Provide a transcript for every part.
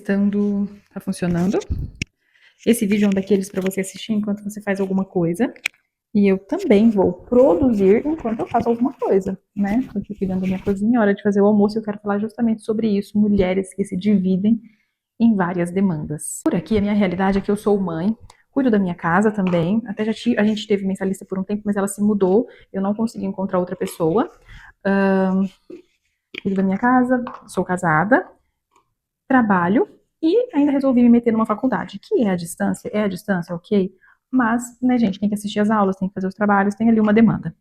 testando, tá funcionando. Esse vídeo é um daqueles para você assistir enquanto você faz alguma coisa. E eu também vou produzir enquanto eu faço alguma coisa, né? Tô aqui cuidando da minha cozinha, hora de fazer o almoço, e eu quero falar justamente sobre isso, mulheres que se dividem em várias demandas. Por aqui, a minha realidade é que eu sou mãe, cuido da minha casa também, até a gente teve mensalista por um tempo, mas ela se mudou, eu não consegui encontrar outra pessoa. Cuido da minha casa, sou casada, trabalho e ainda resolvi me meter numa faculdade, que é a distância, ok, mas, né, gente, tem que assistir as aulas, tem que fazer os trabalhos, tem ali uma demanda.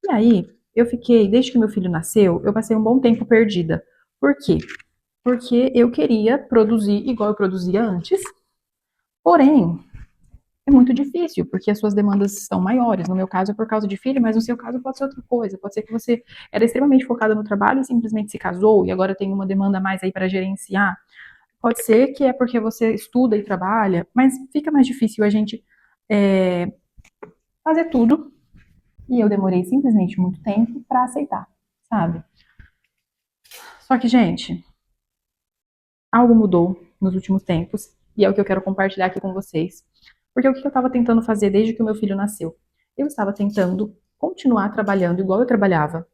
E aí, eu fiquei, desde que meu filho nasceu, eu passei um bom tempo perdida. Por quê? Porque eu queria produzir igual eu produzia antes, porém, é muito difícil, porque as suas demandas são maiores. No meu caso é por causa de filho, mas no seu caso pode ser outra coisa. Pode ser que você era extremamente focada no trabalho e simplesmente se casou e agora tem uma demanda a mais aí para gerenciar. Pode ser que é porque você estuda e trabalha, mas fica mais difícil a gente é, fazer tudo. E eu demorei simplesmente muito tempo para aceitar, sabe? Só que, gente, algo mudou nos últimos tempos e é o que eu quero compartilhar aqui com vocês. Porque o que eu estava tentando fazer desde que o meu filho nasceu? Eu estava tentando continuar trabalhando igual eu trabalhava.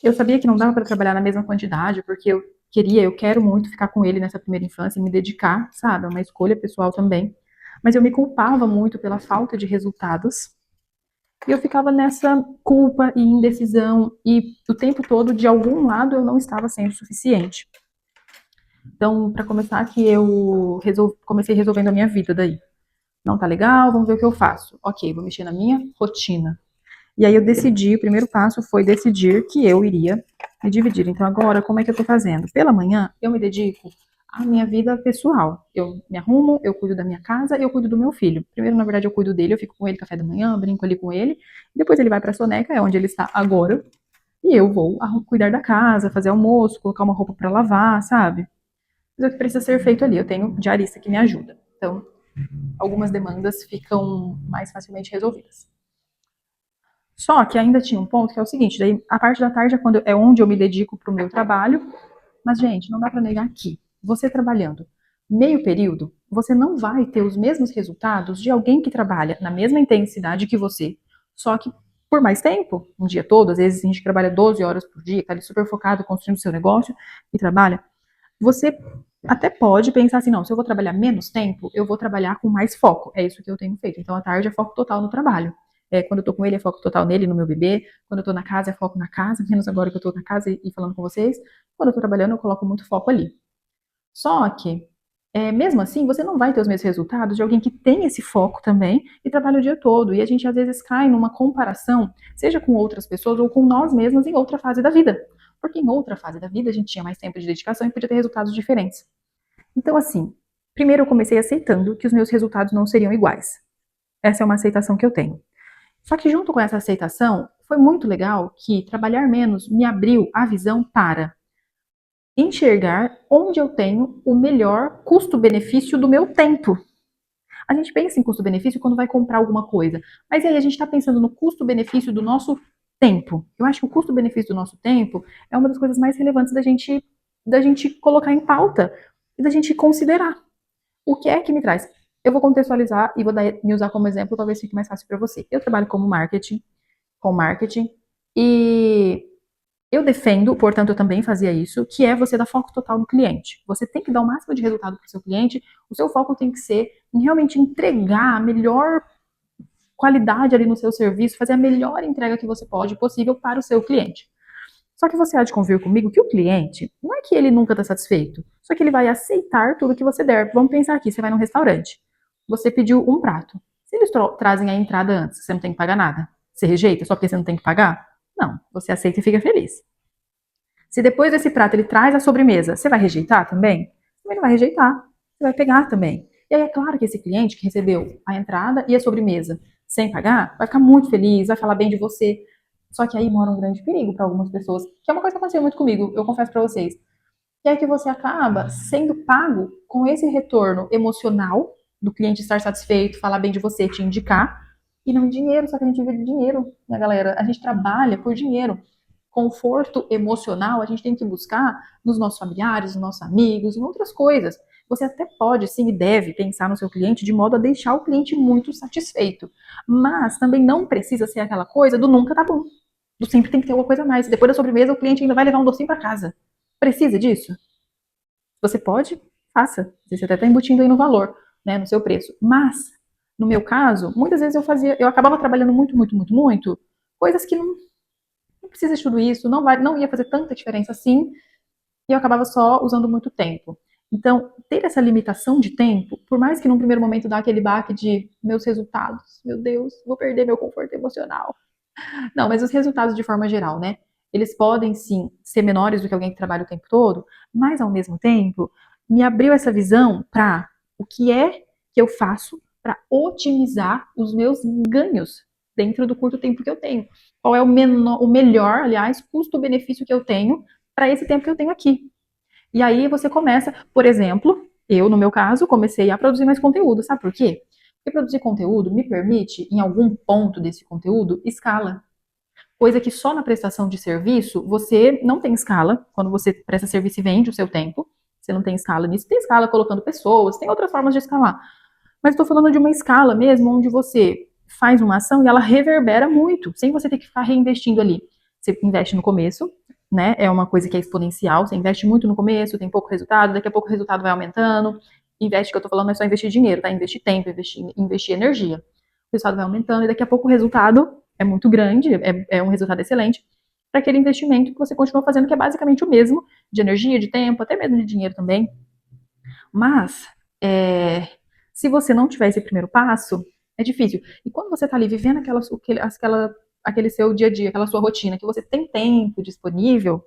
Eu sabia que não dava para trabalhar na mesma quantidade, porque eu quero muito ficar com ele nessa primeira infância e me dedicar, sabe? É uma escolha pessoal também. Mas eu me culpava muito pela falta de resultados. E eu ficava nessa culpa e indecisão, e o tempo todo, de algum lado, eu não estava sendo suficiente. Então, para começar, que eu comecei resolvendo a minha vida daí. Não tá legal, vamos ver o que eu faço. Ok, vou mexer na minha rotina. E aí eu decidi, o primeiro passo foi decidir que eu iria me dividir. Então agora, como é que eu tô fazendo? Pela manhã, eu me dedico à minha vida pessoal. Eu me arrumo, eu cuido da minha casa e eu cuido do meu filho. Primeiro, na verdade, eu cuido dele, eu fico com ele café da manhã, brinco ali com ele. Depois ele vai pra soneca, é onde ele está agora. E eu vou cuidar da casa, fazer almoço, colocar uma roupa para lavar, sabe? Mas é o que precisa ser feito ali. Eu tenho diarista que me ajuda. Então, algumas demandas ficam mais facilmente resolvidas. Só que ainda tinha um ponto que é o seguinte, daí a parte da tarde é onde eu me dedico para o meu trabalho, mas gente, não dá para negar que você trabalhando meio período, você não vai ter os mesmos resultados de alguém que trabalha na mesma intensidade que você, só que por mais tempo, um dia todo, às vezes a gente trabalha 12 horas por dia, tá ali super focado construindo seu negócio e trabalha, você até pode pensar assim, não, se eu vou trabalhar menos tempo, eu vou trabalhar com mais foco. É isso que eu tenho feito. Então, à tarde é foco total no trabalho. Quando eu tô com ele, é foco total nele, no meu bebê. Quando eu tô na casa, é foco na casa, menos agora que eu tô na casa e falando com vocês. Quando eu tô trabalhando, eu coloco muito foco ali. Só que, mesmo assim, você não vai ter os mesmos resultados de alguém que tem esse foco também e trabalha o dia todo. E a gente, às vezes, cai numa comparação, seja com outras pessoas ou com nós mesmos em outra fase da vida. Porque em outra fase da vida, a gente tinha mais tempo de dedicação e podia ter resultados diferentes. Então, assim, primeiro eu comecei aceitando que os meus resultados não seriam iguais. Essa é uma aceitação que eu tenho. Só que junto com essa aceitação, foi muito legal que trabalhar menos me abriu a visão para enxergar onde eu tenho o melhor custo-benefício do meu tempo. A gente pensa em custo-benefício quando vai comprar alguma coisa, mas aí a gente está pensando no custo-benefício do nosso tempo. Eu acho que o custo-benefício do nosso tempo é uma das coisas mais relevantes da gente colocar em pauta e da gente considerar. O que é que me traz? Eu vou contextualizar e vou me usar como exemplo, talvez fique mais fácil para você. Eu trabalho com marketing, e eu defendo, portanto, eu também fazia isso, que é você dar foco total no cliente. Você tem que dar o máximo de resultado para o seu cliente, o seu foco tem que ser em realmente entregar a melhor qualidade ali no seu serviço, fazer a melhor entrega que você pode possível para o seu cliente. Só que você há de convir comigo que o cliente, não é que ele nunca está satisfeito, só que ele vai aceitar tudo que você der. Vamos pensar aqui, você vai num restaurante, você pediu um prato. Se eles trazem a entrada antes, você não tem que pagar nada. Você rejeita só porque você não tem que pagar? Não, você aceita e fica feliz. Se depois desse prato ele traz a sobremesa, você vai rejeitar também? Também não vai rejeitar, você vai pegar também. E aí é claro que esse cliente que recebeu a entrada e a sobremesa sem pagar, vai ficar muito feliz, vai falar bem de você. Só que aí mora um grande perigo para algumas pessoas, que é uma coisa que aconteceu muito comigo, eu confesso para vocês. Que é que você acaba sendo pago com esse retorno emocional do cliente estar satisfeito, falar bem de você, te indicar, e não dinheiro, só que a gente vive de dinheiro, né, galera? A gente trabalha por dinheiro. conforto emocional a gente tem que buscar nos nossos familiares, nos nossos amigos, em outras coisas. Você até pode, sim, e deve pensar no seu cliente de modo a deixar o cliente muito satisfeito. Mas também não precisa ser aquela coisa do nunca tá bom. Do sempre tem que ter alguma coisa a mais. Depois da sobremesa, o cliente ainda vai levar um docinho para casa. Precisa disso? Você pode, faça. Você até está embutindo aí no valor, né, no seu preço. Mas, no meu caso, muitas vezes eu acabava trabalhando muito, coisas que não precisa de tudo isso, não ia fazer tanta diferença assim, e eu acabava só usando muito tempo. Então, ter essa limitação de tempo, por mais que num primeiro momento dá aquele baque de meus resultados, meu Deus, vou perder meu conforto emocional. Não, mas os resultados de forma geral, né? Eles podem sim ser menores do que alguém que trabalha o tempo todo, mas ao mesmo tempo me abriu essa visão para o que é que eu faço para otimizar os meus ganhos dentro do curto tempo que eu tenho. Qual é o melhor, aliás, custo-benefício que eu tenho para esse tempo que eu tenho aqui. E aí você começa, por exemplo, eu, no meu caso, comecei a produzir mais conteúdo. Sabe por quê? Porque produzir conteúdo me permite, em algum ponto desse conteúdo, escala. Coisa que só na prestação de serviço você não tem escala. Quando você presta serviço e vende o seu tempo, você não tem escala nisso. Tem escala colocando pessoas, tem outras formas de escalar. Mas estou falando de uma escala mesmo, onde você faz uma ação e ela reverbera muito, sem você ter que ficar reinvestindo ali. Você investe no começo, né? É uma coisa que é exponencial. Você investe muito no começo, tem pouco resultado, daqui a pouco o resultado vai aumentando. Investe, que eu tô falando, não é só investir dinheiro, tá? Investir tempo, investir energia. O resultado vai aumentando e daqui a pouco o resultado é muito grande, é um resultado excelente para aquele investimento que você continua fazendo, que é basicamente o mesmo, de energia, de tempo, até mesmo de dinheiro também. Mas, se você não tiver esse primeiro passo, é difícil. E quando você está ali vivendo aquele seu dia a dia, aquela sua rotina, que você tem tempo disponível,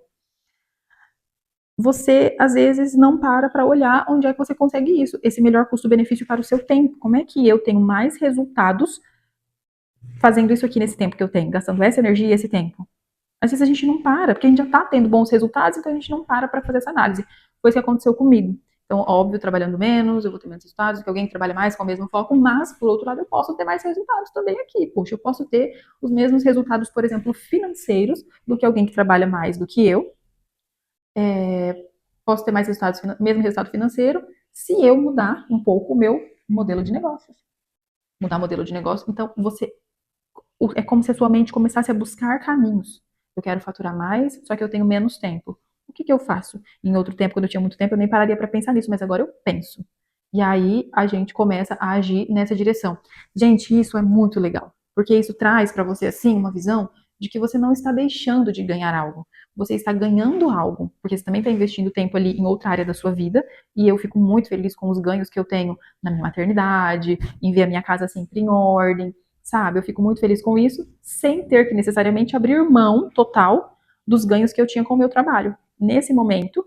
você às vezes não para olhar onde é que você consegue isso, esse melhor custo-benefício para o seu tempo. Como é que eu tenho mais resultados fazendo isso aqui nesse tempo que eu tenho, gastando essa energia e esse tempo? Às vezes a gente não para, porque a gente já está tendo bons resultados, então a gente não para fazer essa análise. Foi isso que aconteceu comigo. Então, óbvio, trabalhando menos, eu vou ter menos resultados do que alguém que trabalha mais com o mesmo foco, mas, por outro lado, eu posso ter mais resultados também aqui. Poxa, eu posso ter os mesmos resultados, por exemplo, financeiros, do que alguém que trabalha mais do que eu. Posso ter mais resultados, mesmo resultado financeiro, se eu mudar um pouco o meu modelo de negócios. Mudar o modelo de negócio. Então, é como se a sua mente começasse a buscar caminhos. Eu quero faturar mais, só que eu tenho menos tempo. O que eu faço? Em outro tempo, quando eu tinha muito tempo, eu nem pararia para pensar nisso, mas agora eu penso. E aí a gente começa a agir nessa direção. Gente, isso é muito legal, porque isso traz para você assim uma visão de que você não está deixando de ganhar algo. Você está ganhando algo, porque você também está investindo tempo ali em outra área da sua vida, e eu fico muito feliz com os ganhos que eu tenho na minha maternidade, em ver a minha casa sempre em ordem, sabe? Eu fico muito feliz com isso, sem ter que necessariamente abrir mão total dos ganhos que eu tinha com o meu trabalho. Nesse momento,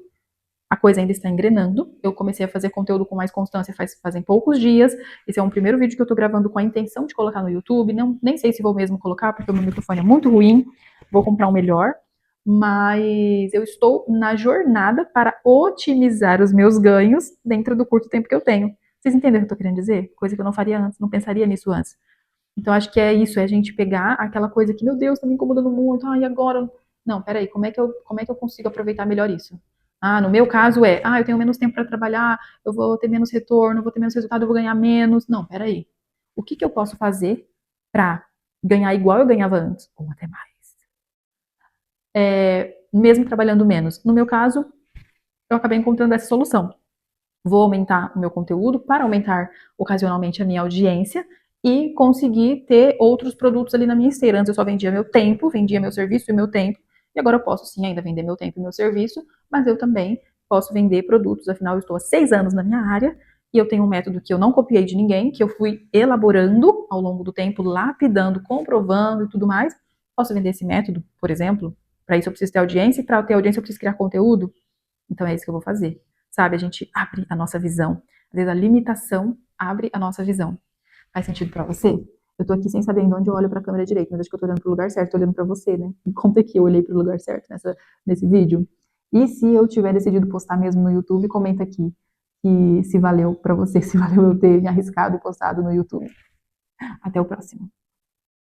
a coisa ainda está engrenando. Eu comecei a fazer conteúdo com mais constância fazem poucos dias. Esse é um primeiro vídeo que eu estou gravando com a intenção de colocar no YouTube. Não, nem sei se vou mesmo colocar, porque o meu microfone é muito ruim. Vou comprar um melhor. Mas eu estou na jornada para otimizar os meus ganhos dentro do curto tempo que eu tenho. Vocês entendem o que eu estou querendo dizer? Coisa que eu não faria antes, não pensaria nisso antes. Então, acho que é isso, é a gente pegar aquela coisa que, meu Deus, tá me incomodando muito, e agora? Não, peraí, como é que eu consigo aproveitar melhor isso? Ah, no meu caso eu tenho menos tempo para trabalhar, eu vou ter menos retorno, eu vou ter menos resultado, eu vou ganhar menos. Não, peraí. O que eu posso fazer para ganhar igual eu ganhava antes, ou até mais? Mesmo trabalhando menos. No meu caso, eu acabei encontrando essa solução. Vou aumentar o meu conteúdo para aumentar ocasionalmente a minha audiência e conseguir ter outros produtos ali na minha esteira. Antes eu só vendia meu tempo, vendia meu serviço e meu tempo, e agora eu posso sim ainda vender meu tempo e meu serviço, mas eu também posso vender produtos, afinal eu estou há 6 anos na minha área e eu tenho um método que eu não copiei de ninguém, que eu fui elaborando ao longo do tempo, lapidando, comprovando e tudo mais. Posso vender esse método, por exemplo? Para isso eu preciso ter audiência e para ter audiência eu preciso criar conteúdo. Então é isso que eu vou fazer. Sabe, a gente abre a nossa visão. Às vezes a limitação abre a nossa visão. Faz sentido pra você? Eu tô aqui sem saber onde eu olho pra câmera direita, mas acho que eu tô olhando pro lugar certo, tô olhando pra você, né? Me conta que eu olhei pro lugar certo nesse vídeo. E se eu tiver decidido postar mesmo no YouTube, comenta aqui que se valeu pra você, se valeu eu ter me arriscado e postado no YouTube. Até o próximo.